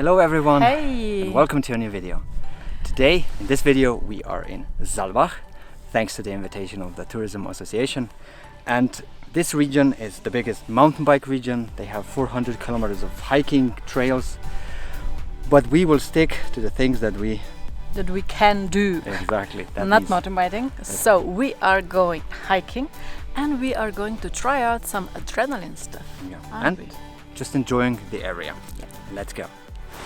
Hello everyone, Hey! and welcome to a new video. Today, in this video, we are in Saalbach, thanks to the invitation of the Tourism Association. And this region is the biggest mountain bike region. They have 400 kilometers of hiking trails, but we will stick to the things that we can do. Exactly. Not mountain biking. So we are going hiking and we are going to try out some adrenaline stuff. Yeah. And just enjoying the area. Yeah. Let's go.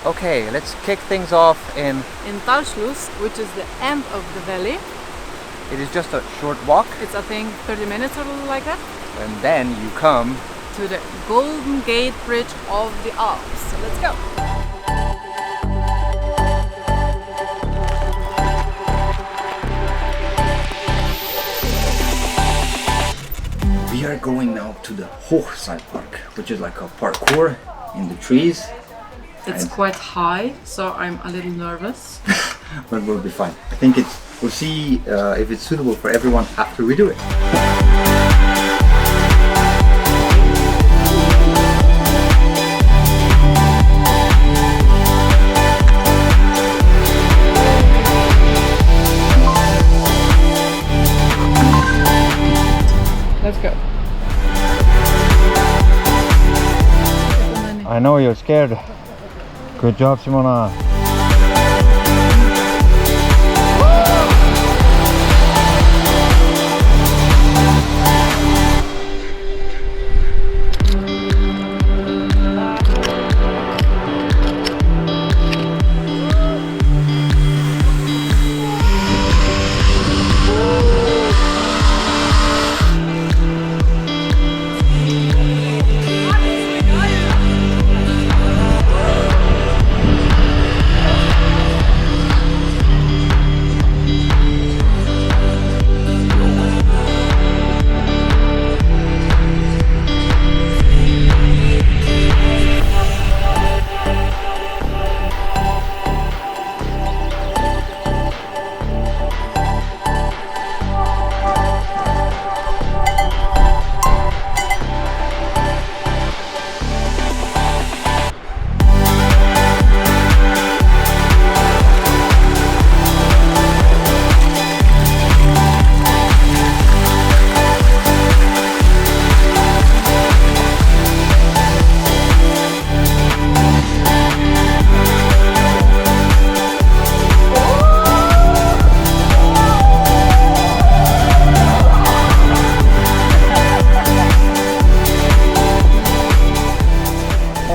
Okay, let's kick things off in Talschluss, which is the end of the valley. It is just a short walk. It's I think 30 minutes or like that. And then you come to the Golden Gate Bridge of the Alps. So let's go. We are going now to the Hochseilpark, which is like a parkour in the trees. It's quite high, so I'm a little nervous. But we'll be fine. I think we'll see if it's suitable for everyone after we do it. Let's go. I know you're scared. Good job, Simona.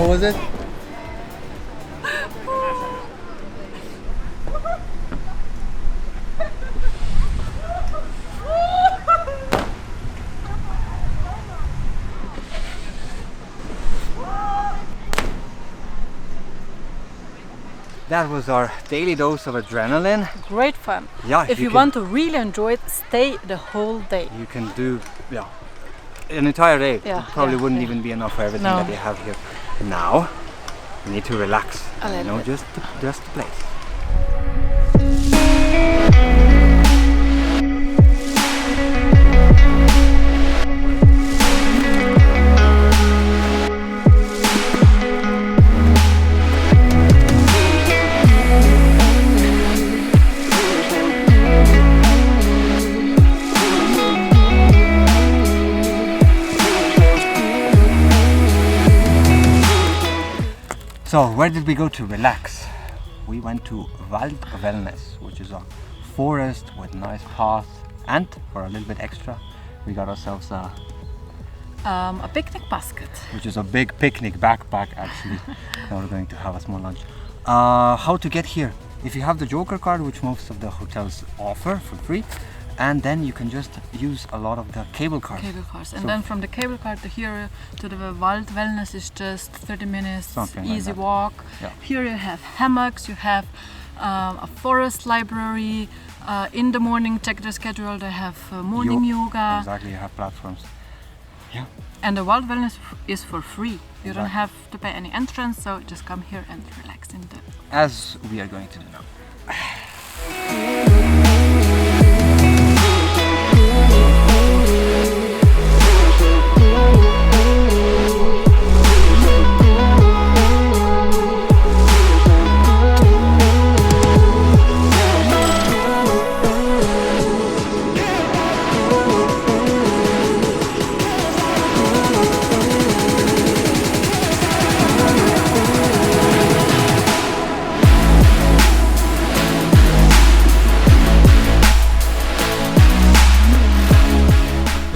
Was it? That was our daily dose of adrenaline. Great fun. Yeah. If you want to really enjoy it, stay the whole day. You can do an entire day. Yeah, it probably wouldn't even be enough for everything that they have here. Now we need to relax. Just the place. So where did we go to relax? We went to Wald Wellness, which is a forest with nice paths, and for a little bit extra, we got ourselves a picnic basket, which is a big picnic backpack actually. Now we're going to have a small lunch. How to get here? If you have the Joker card, which most of the hotels offer for free, and then you can just use a lot of the cable cars. And then from the cable car to here to the Wald Wellness is just 30 minutes, easy walk. Yeah. Here you have hammocks, you have a forest library. In the morning, check the schedule, they have morning yoga. Exactly, you have platforms. Yeah. And the Wald Wellness is for free. You don't have to pay any entrance, so just come here and relax in the... As we are going to do now.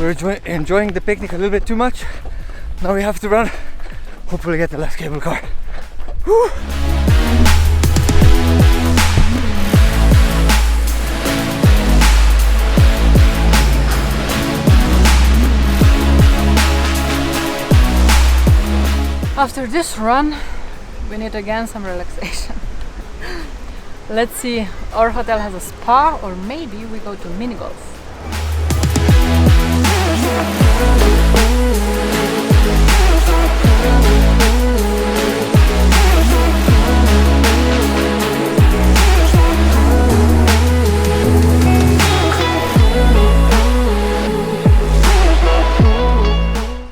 We're enjoying the picnic a little bit too much. Now we have to run. Hopefully get the last cable car. Whew. After this run, we need again some relaxation. Let's see, our hotel has a spa, or maybe we go to mini golf.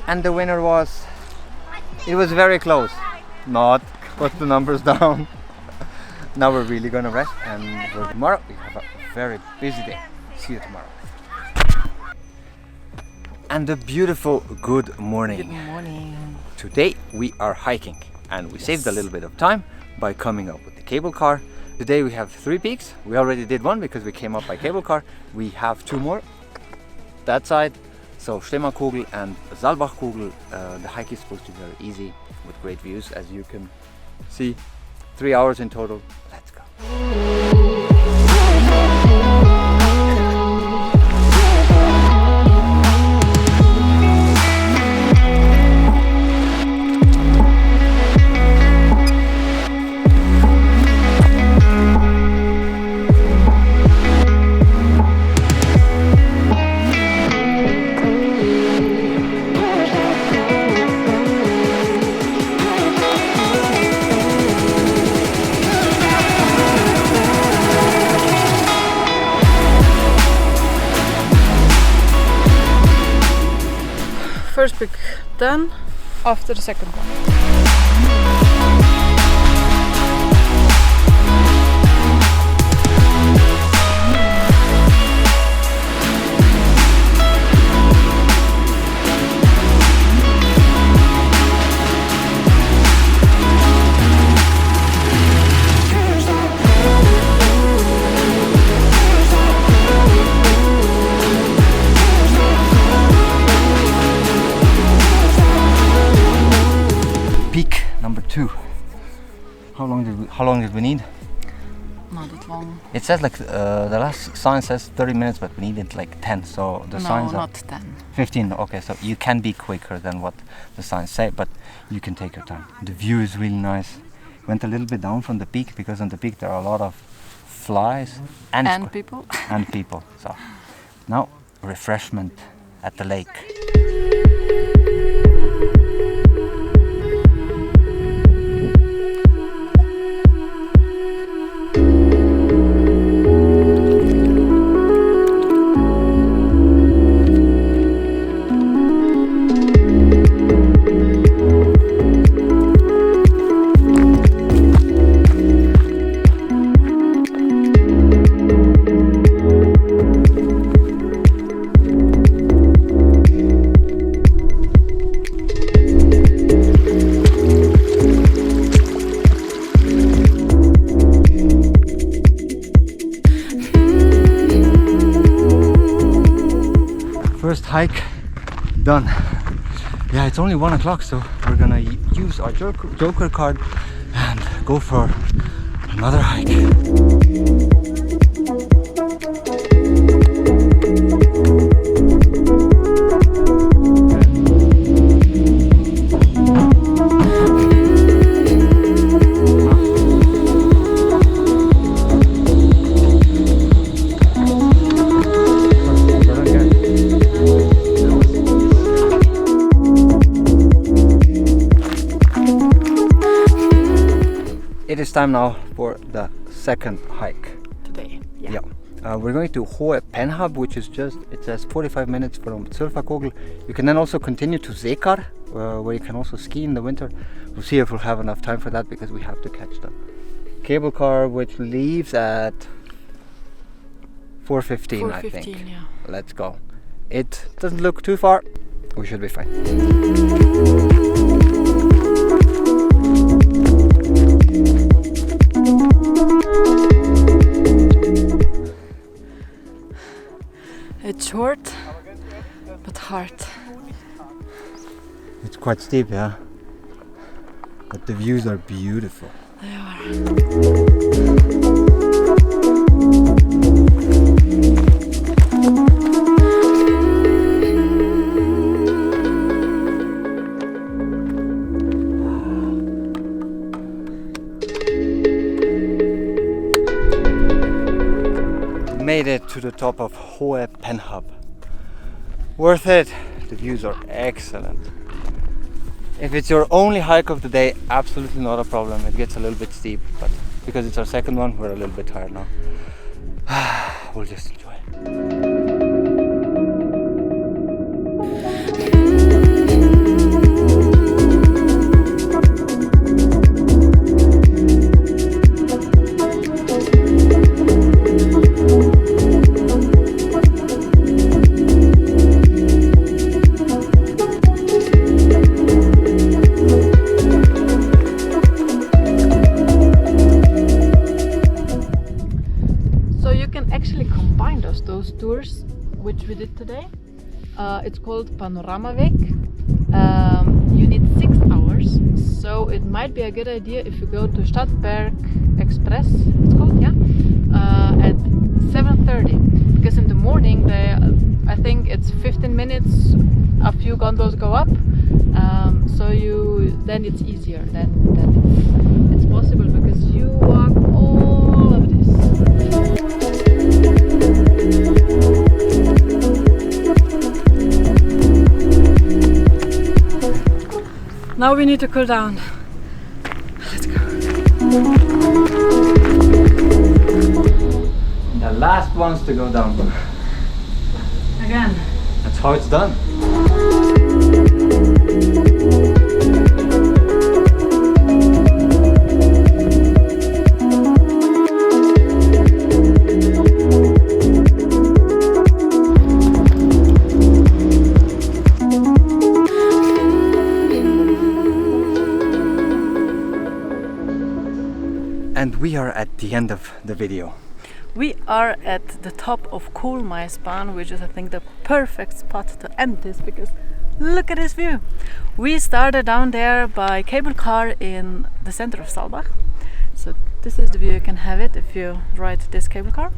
And the winner was, it was very close. Not put the numbers down. Now we're really gonna rest, and for tomorrow we have a very busy day. See you tomorrow. And a beautiful good morning. Good morning. Today we are hiking, and we saved a little bit of time by coming up with the cable car. Today we have 3 peaks. We already did one because we came up by cable car. We have 2 more that side. So Stemmerkogel and Saalbach Kogel. The hike is supposed to be very easy with great views, as you can see. 3 hours in total. Let's go. First peak done, after the second one. Peak number 2. How long did we need? Not that long. It says like the last sign says 30 minutes, but we needed like 10. So the signs are not 10. 15. Okay, so you can be quicker than what the signs say, but you can take your time. The view is really nice. Went a little bit down from the peak because on the peak there are a lot of flies and people. and people. So now refreshment at the lake. First hike done. Yeah, it's only 1 o'clock, so we're gonna use our joker card and go for another hike. It is time now for the second hike. Today, yeah. We're going to Hohe Penhab, which is just, it says 45 minutes from Saalbach. You can then also continue to Zekar, where you can also ski in the winter. We'll see if we'll have enough time for that because we have to catch the cable car, which leaves at 4:15, I think. Yeah. Let's go. It doesn't look too far. We should be fine. It's short, but heart. It's quite steep, yeah. But the views are beautiful. They are. Made it to the top of Hohe Penhab. Worth it. The views are excellent. If it's your only hike of the day, absolutely not a problem. It gets a little bit steep, but because it's our second one, we're a little bit tired now. We'll just enjoy it. Those tours which we did today, it's called Panoramic. You need 6 hours, so it might be a good idea if you go to Stadtberg Express, it's called, yeah, at 7:30, because in the morning I think it's 15 minutes, a few gondolas go up, so then it's easier, then it's possible, because you walk all of this. Now we need to cool down. Let's go. The last ones to go down. Again. That's how it's done. And we are at the end of the video. We are at the top of Koolmaisbaan, which is I think the perfect spot to end this, because look at this view. We started down there by cable car in the center of Saalbach. So this is the view, you can have it if you ride this cable car.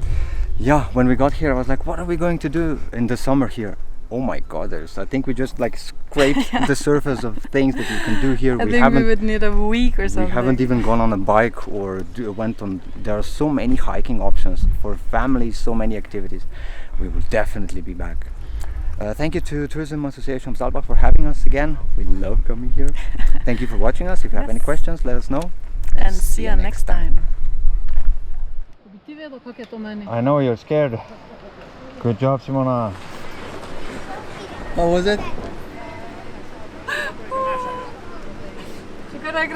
Yeah, when we got here I was like, what are we going to do in the summer here? Oh my god, I think we just like scraped the surface of things that you can do here. I think we would need a week or something. We haven't even gone on a bike or went on. There are so many hiking options for families, so many activities. We will definitely be back. Thank you to Tourism Association of Saalbach for having us again. We love coming here. Thank you for watching us. If you have any questions, let us know. And see you next time. I know you're scared. Good job, Simona. What was it? She could have